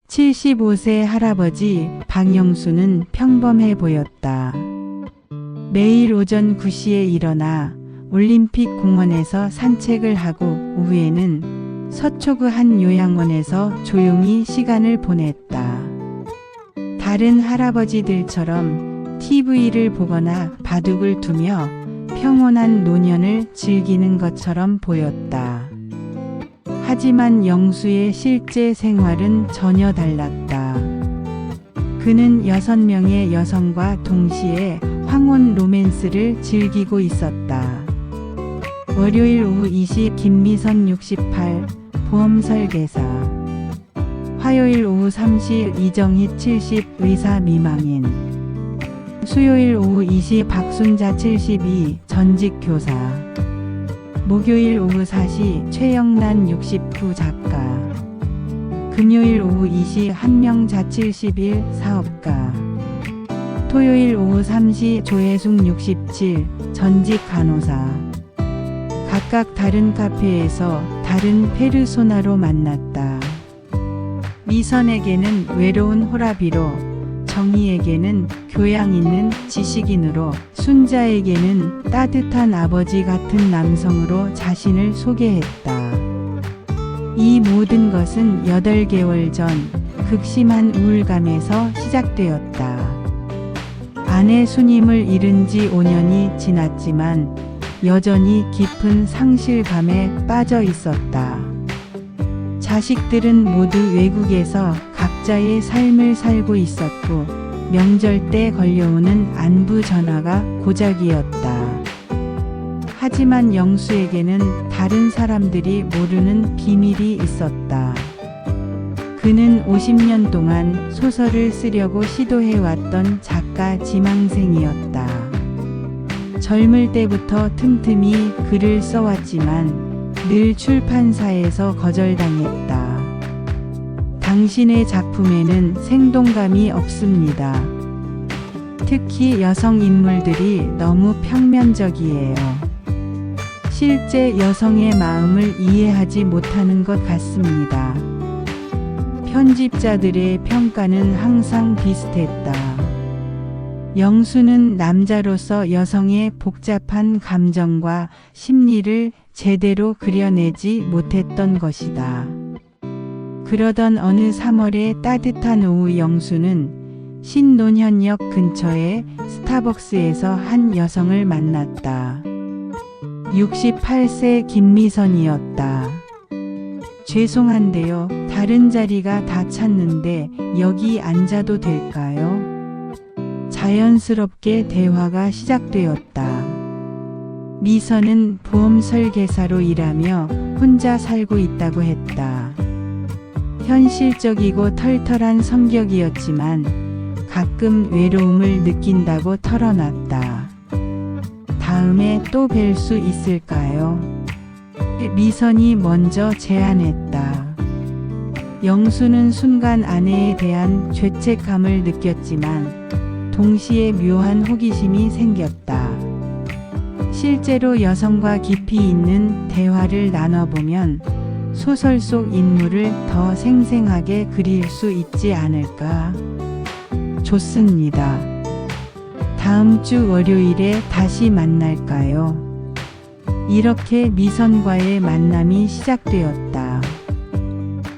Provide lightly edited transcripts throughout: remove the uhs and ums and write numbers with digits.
75세 할아버지 박영수는 평범해 보였다. 매일 오전 9시에 일어나 올림픽 공원에서 산책을 하고 오후에는 서초구 한 요양원에서 조용히 시간을 보냈다. 다른 할아버지들처럼 TV를 보거나 바둑을 두며 평온한 노년을 즐기는 것처럼 보였다. 하지만 영수의 실제 생활은 전혀 달랐다. 그는 6명의 여성과 동시에 황혼 로맨스를 즐기고 있었다. 월요일 오후 20 김미선 68 보험 설계사, 화요일 오후 3시 이정희 70 의사 미망인, 수요일 오후 2시 박순자 72 전직 교사, 목요일 오후 4시 최영란 69 작가, 금요일 오후 2시 한명자 71 사업가, 토요일 오후 3시 조혜숙 67 전직 간호사. 각각 다른 카페에서 다른 페르소나로 만났다. 미선에게는 외로운 호라비로, 정희에게는 교양 있는 지식인으로, 순자에게는 따뜻한 아버지 같은 남성으로 자신을 소개했다. 이 모든 것은 8개월 전 극심한 우울감에서 시작되었다. 아내 순임을 잃은 지 5년이 지났지만 여전히 깊은 상실감에 빠져 있었다. 자식들은 모두 외국에서 각자의 삶을 살고 있었고 명절 때 걸려오는 안부 전화가 고작이었다. 하지만 영수에게는 다른 사람들이 모르는 비밀이 있었다. 그는 50년 동안 소설을 쓰려고 시도해왔던 작가 지망생이었다. 젊을 때부터 틈틈이 글을 써왔지만 늘 출판사에서 거절당했다. 당신의 작품에는 생동감이 없습니다. 특히 여성 인물들이 너무 평면적이에요. 실제 여성의 마음을 이해하지 못하는 것 같습니다. 편집자들의 평가는 항상 비슷했다. 영수는 남자로서 여성의 복잡한 감정과 심리를 제대로 그려내지 못했던 것이다. 그러던 어느 3월의 따뜻한 오후 영수는 신논현역 근처의 스타벅스에서 한 여성을 만났다. 68세 김미선이었다. 죄송한데요. 다른 자리가 다 찼는데 여기 앉아도 될까요? 자연스럽게 대화가 시작되었다. 미선은 보험 설계사로 일하며 혼자 살고 있다고 했다. 현실적이고 털털한 성격이었지만 가끔 외로움을 느낀다고 털어놨다. 다음에 또 뵐 수 있을까요? 미선이 먼저 제안했다. 영수는 순간 아내에 대한 죄책감을 느꼈지만 동시에 묘한 호기심이 생겼다. 실제로 여성과 깊이 있는 대화를 나눠보면 소설 속 인물을 더 생생하게 그릴 수 있지 않을까? 좋습니다. 다음 주 월요일에 다시 만날까요? 이렇게 미선과의 만남이 시작되었다.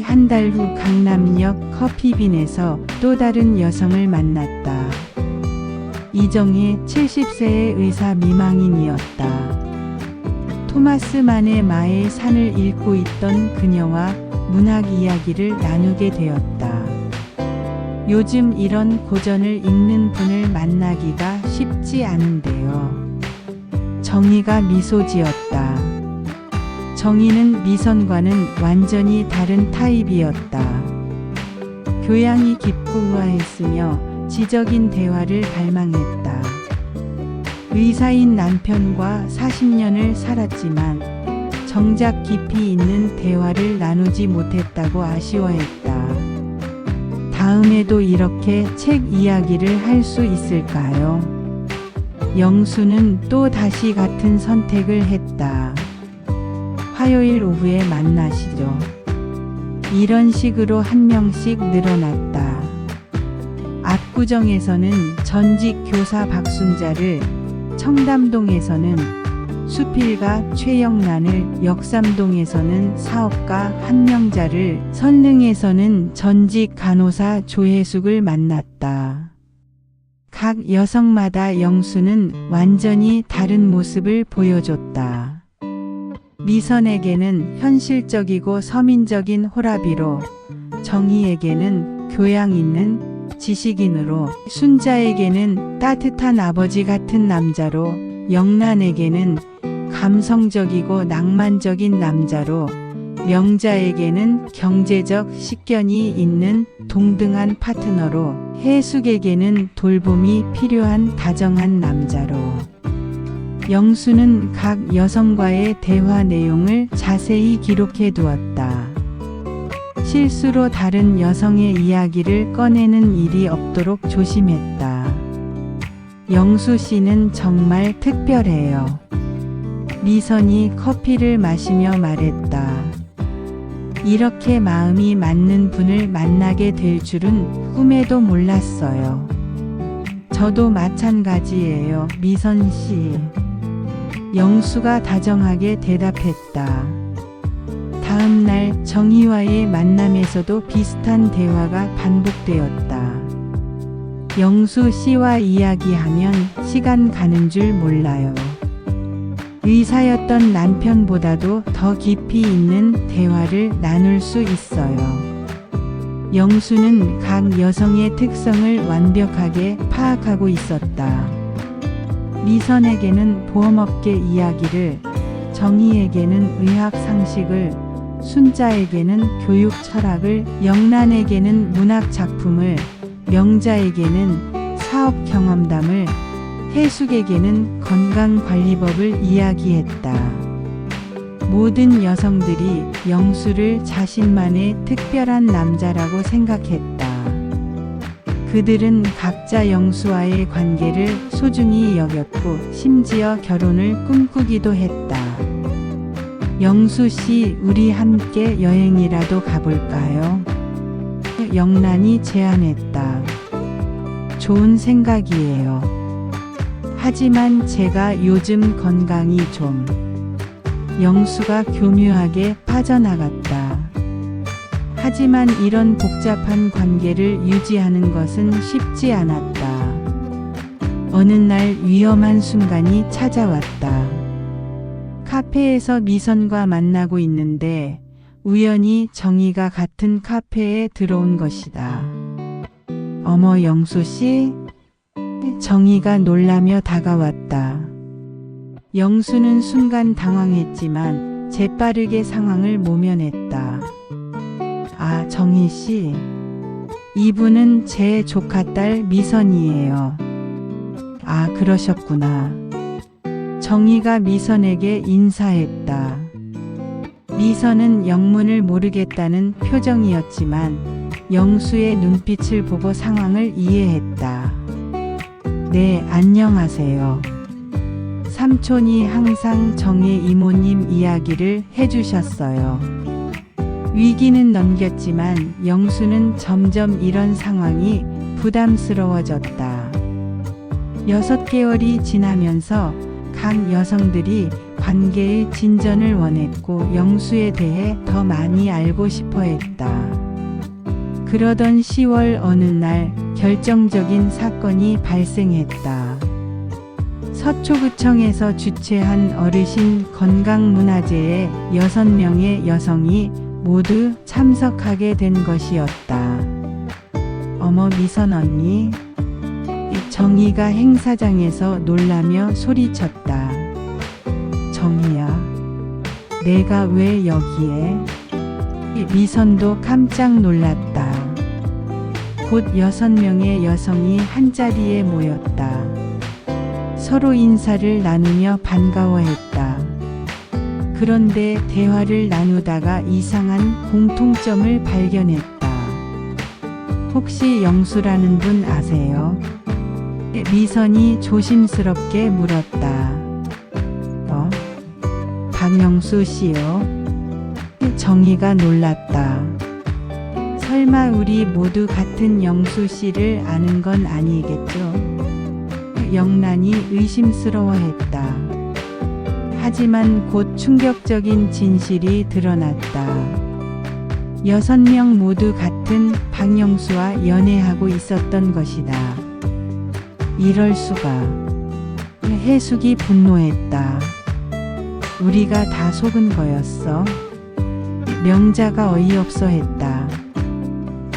한 달 후 강남역 커피빈에서 또 다른 여성을 만났다. 이정희 70세의 의사 미망인이었다. 토마스 만의 마의 산을 읽고 있던 그녀와 문학 이야기를 나누게 되었다. 요즘 이런 고전을 읽는 분을 만나기가 쉽지 않은데요. 정희가 미소 지었다. 정희는 미선과는 완전히 다른 타입이었다. 교양이 깊고 우아했으며 지적인 대화를 갈망했다. 의사인 남편과 40년을 살았지만 정작 깊이 있는 대화를 나누지 못했다고 아쉬워했다. 다음에도 이렇게 책 이야기를 할 수 있을까요? 영수는 또 다시 같은 선택을 했다. 화요일 오후에 만나시죠. 이런 식으로 한 명씩 늘어났다. 압구정에서는 전직 교사 박순자를, 청담동에서는 수필가 최영란을, 역삼동에서는 사업가 한명자를, 선릉에서는 전직 간호사 조혜숙을 만났다. 각 여성마다 영수는 완전히 다른 모습을 보여줬다. 미선에게는 현실적이고 서민적인 호라비로, 정희에게는 교양 있는 지식인으로, 순자에게는 따뜻한 아버지 같은 남자로, 영란에게는 감성적이고 낭만적인 남자로, 명자에게는 경제적 식견이 있는 동등한 파트너로, 해숙에게는 돌봄이 필요한 다정한 남자로. 영수는 각 여성과의 대화 내용을 자세히 기록해 두었다. 실수로 다른 여성의 이야기를 꺼내는 일이 없도록 조심했다. 영수 씨는 정말 특별해요. 미선이 커피를 마시며 말했다. 이렇게 마음이 맞는 분을 만나게 될 줄은 꿈에도 몰랐어요. 저도 마찬가지예요, 미선 씨. 영수가 다정하게 대답했다. 다음 날 정희와의 만남에서도 비슷한 대화가 반복되었다. 영수 씨와 이야기하면 시간 가는 줄 몰라요. 의사였던 남편보다도 더 깊이 있는 대화를 나눌 수 있어요. 영수는 각 여성의 특성을 완벽하게 파악하고 있었다. 미선에게는 보험업계 이야기를, 정희에게는 의학 상식을, 순자에게는 교육 철학을, 영란에게는 문학 작품을, 명자에게는 사업 경험담을, 해숙에게는 건강관리법을 이야기했다. 모든 여성들이 영수를 자신만의 특별한 남자라고 생각했다. 그들은 각자 영수와의 관계를 소중히 여겼고 심지어 결혼을 꿈꾸기도 했다. 영수 씨, 우리 함께 여행이라도 가볼까요? 영란이 제안했다. 좋은 생각이에요. 하지만 제가 요즘 건강이 좀... 영수가 교묘하게 빠져나갔다. 하지만 이런 복잡한 관계를 유지하는 것은 쉽지 않았다. 어느 날 위험한 순간이 찾아왔다. 카페에서 미선과 만나고 있는데 우연히 정희가 같은 카페에 들어온 것이다. 어머, 영수 씨? 정희가 놀라며 다가왔다. 영수는 순간 당황했지만 재빠르게 상황을 모면했다. 아, 정희 씨. 이분은 제 조카딸 미선이에요. 아, 그러셨구나. 정희가 미선에게 인사했다. 미선은 영문을 모르겠다는 표정이었지만 영수의 눈빛을 보고 상황을 이해했다. 네, 안녕하세요. 삼촌이 항상 정희 이모님 이야기를 해주셨어요. 위기는 넘겼지만 영수는 점점 이런 상황이 부담스러워졌다. 6개월이 지나면서 각 여성들이 관계의 진전을 원했고 영수에 대해 더 많이 알고 싶어 했다. 그러던 10월 어느 날 결정적인 사건이 발생했다. 서초구청에서 주최한 어르신 건강문화제에 6명의 여성이 모두 참석하게 된 것이었다. 어머, 미선 언니. 정희가 행사장에서 놀라며 소리쳤다. 정희야, 내가 왜 여기에? 미선도 깜짝 놀랐다. 곧 6명의 여성이 한자리에 모였다. 서로 인사를 나누며 반가워했다. 그런데 대화를 나누다가 이상한 공통점을 발견했다. 혹시 영수라는 분 아세요? 미선이 조심스럽게 물었다. 박영수 씨요? 정희가 놀랐다. 설마 우리 모두 같은 영수 씨를 아는 건 아니겠죠? 영란이 의심스러워했다. 하지만 곧 충격적인 진실이 드러났다. 6명 모두 같은 박영수와 연애하고 있었던 것이다. 이럴 수가. 해숙이 분노했다. 우리가 다 속은 거였어? 명자가 어이없어 했다.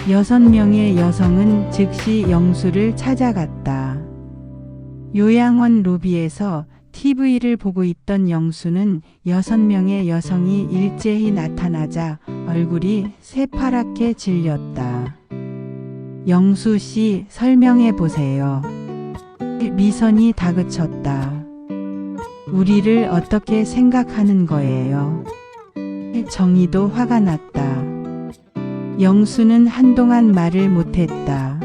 6명의 여성은 즉시 영수를 찾아갔다. 요양원 로비에서 TV를 보고 있던 영수는 6명의 여성이 일제히 나타나자 얼굴이 새파랗게 질렸다. 영수 씨, 설명해 보세요. 미선이 다그쳤다. 우리를 어떻게 생각하는 거예요? 정희도 화가 났다. 영수는 한동안 말을 못했다.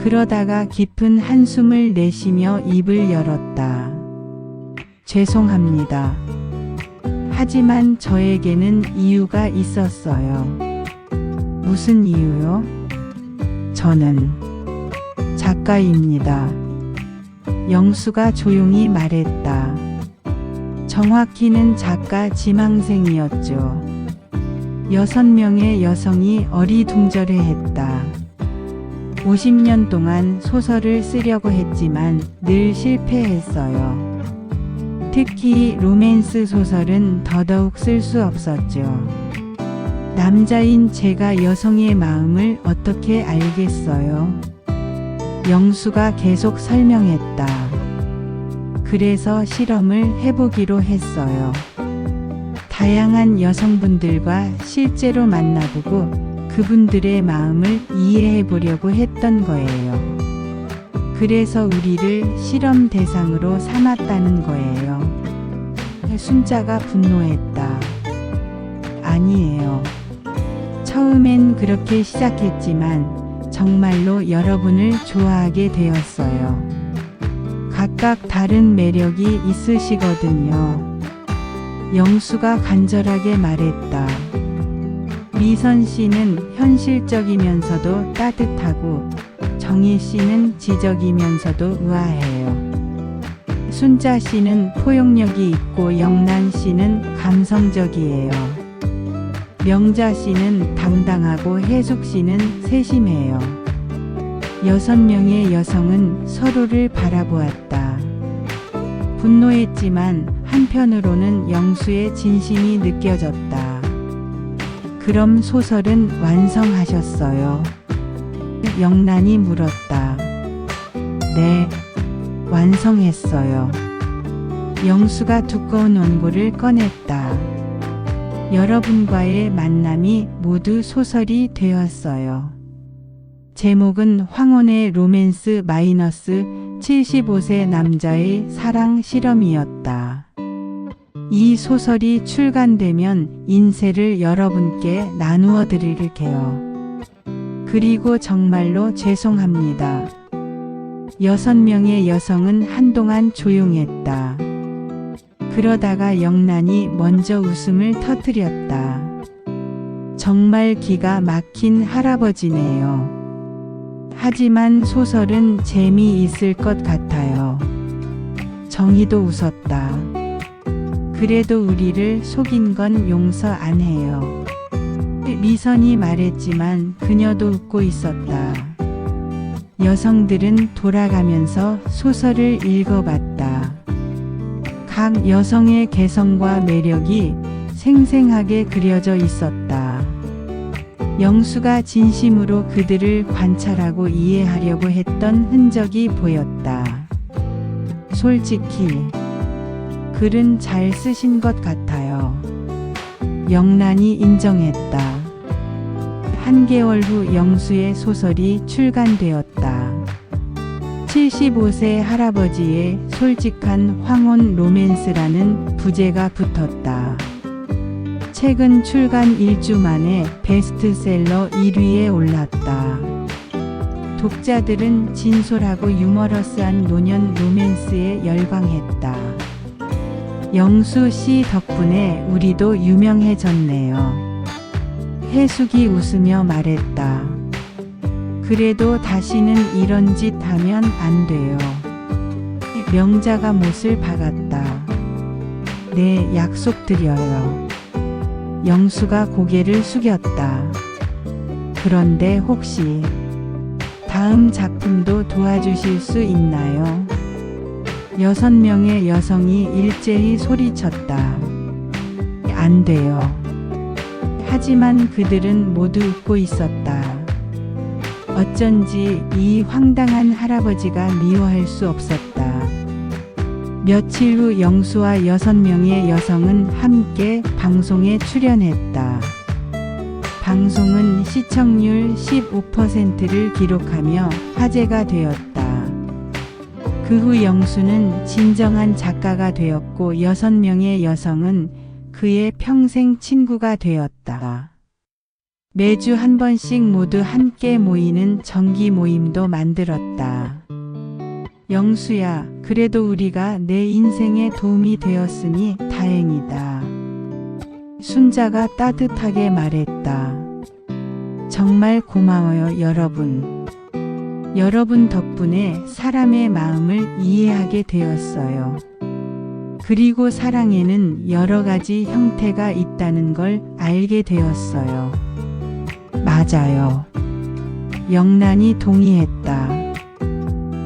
그러다가 깊은 한숨을 내쉬며 입을 열었다. 죄송합니다. 하지만 저에게는 이유가 있었어요. 무슨 이유요? 저는 작가입니다. 영수가 조용히 말했다. 정확히는 작가 지망생이었죠. 6명의 여성이 어리둥절해했다. 50년 동안 소설을 쓰려고 했지만 늘 실패했어요. 특히 로맨스 소설은 더더욱 쓸 수 없었죠. 남자인 제가 여성의 마음을 어떻게 알겠어요? 영수가 계속 설명했다. 그래서 실험을 해보기로 했어요. 다양한 여성분들과 실제로 만나보고 그분들의 마음을 이해해보려고 했던 거예요. 그래서 우리를 실험 대상으로 삼았다는 거예요. 순자가 분노했다. 아니에요. 처음엔 그렇게 시작했지만 정말로 여러분을 좋아하게 되었어요. 각각 다른 매력이 있으시거든요. 영수가 간절하게 말했다. 미선 씨는 현실적이면서도 따뜻하고 정희 씨는 지적이면서도 우아해요. 순자 씨는 포용력이 있고 영란 씨는 감성적이에요. 명자 씨는 당당하고 해숙 씨는 세심해요. 6명의 여성은 서로를 바라보았다. 분노했지만 한편으로는 영수의 진심이 느껴졌다. 그럼 소설은 완성하셨어요? 영란이 물었다. 네, 완성했어요. 영수가 두꺼운 원고를 꺼냈다. 여러분과의 만남이 모두 소설이 되었어요. 제목은 황혼의 로맨스 -75세 남자의 사랑 실험이었다. 이 소설이 출간되면 인쇄를 여러분께 나누어 드릴게요. 그리고 정말로 죄송합니다. 6명의 여성은 한동안 조용했다. 그러다가 영란이 먼저 웃음을 터뜨렸다. 정말 기가 막힌 할아버지네요. 하지만 소설은 재미있을 것 같아요. 정희도 웃었다. 그래도 우리를 속인 건 용서 안 해요. 미선이 말했지만 그녀도 웃고 있었다. 여성들은 돌아가면서 소설을 읽어봤다. 각 여성의 개성과 매력이 생생하게 그려져 있었다. 영수가 진심으로 그들을 관찰하고 이해하려고 했던 흔적이 보였다. 솔직히 글은 잘 쓰신 것 같아요. 영란이 인정했다. 한 개월 후 영수의 소설이 출간되었다. 75세 할아버지의 솔직한 황혼 로맨스라는 부제가 붙었다. 책은 출간 1주 만에 베스트셀러 1위에 올랐다. 독자들은 진솔하고 유머러스한 노년 로맨스에 열광했다. 영수 씨 덕분에 우리도 유명해졌네요. 해숙이 웃으며 말했다. 그래도 다시는 이런 짓 하면 안 돼요. 명자가 못을 박았다. 네, 약속드려요. 영수가 고개를 숙였다. 그런데 혹시 다음 작품도 도와주실 수 있나요? 6명의 여성이 일제히 소리쳤다. 안 돼요. 하지만 그들은 모두 웃고 있었다. 어쩐지 이 황당한 할아버지가 미워할 수 없었다. 며칠 후 영수와 6명의 여성은 함께 방송에 출연했다. 방송은 시청률 15%를 기록하며 화제가 되었다. 그 후 영수는 진정한 작가가 되었고 6명의 여성은 그의 평생 친구가 되었다. 매주 한 번씩 모두 함께 모이는 정기 모임도 만들었다. 영수야, 그래도 우리가 내 인생에 도움이 되었으니 다행이다. 순자가 따뜻하게 말했다. 정말 고마워요, 여러분. 여러분 덕분에 사람의 마음을 이해하게 되었어요. 그리고 사랑에는 여러 가지 형태가 있다는 걸 알게 되었어요. 맞아요. 영란이 동의했다.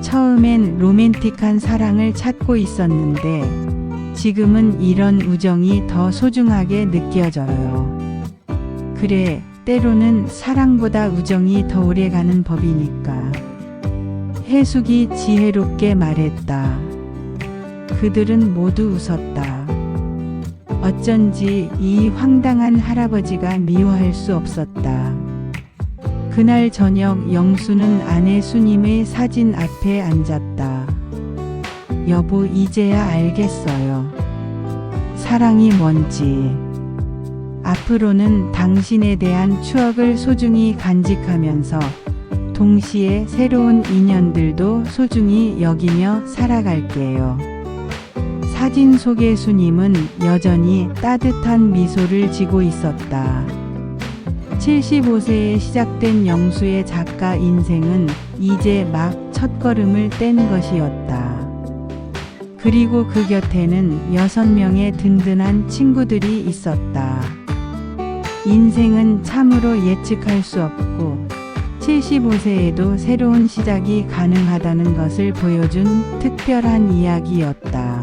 처음엔 로맨틱한 사랑을 찾고 있었는데 지금은 이런 우정이 더 소중하게 느껴져요. 그래, 때로는 사랑보다 우정이 더 오래가는 법이니까. 해숙이 지혜롭게 말했다. 그들은 모두 웃었다. 어쩐지 이 황당한 할아버지가 미워할 수 없었다. 그날 저녁 영수는 아내 수님의 사진 앞에 앉았다. 여보, 이제야 알겠어요. 사랑이 뭔지. 앞으로는 당신에 대한 추억을 소중히 간직하면서 동시에 새로운 인연들도 소중히 여기며 살아갈게요. 사진 속의 수님은 여전히 따뜻한 미소를 지고 있었다. 75세에 시작된 영수의 작가 인생은 이제 막 첫걸음을 뗀 것이었다. 그리고 그 곁에는 6명의 든든한 친구들이 있었다. 인생은 참으로 예측할 수 없고 75세에도 새로운 시작이 가능하다는 것을 보여준 특별한 이야기였다.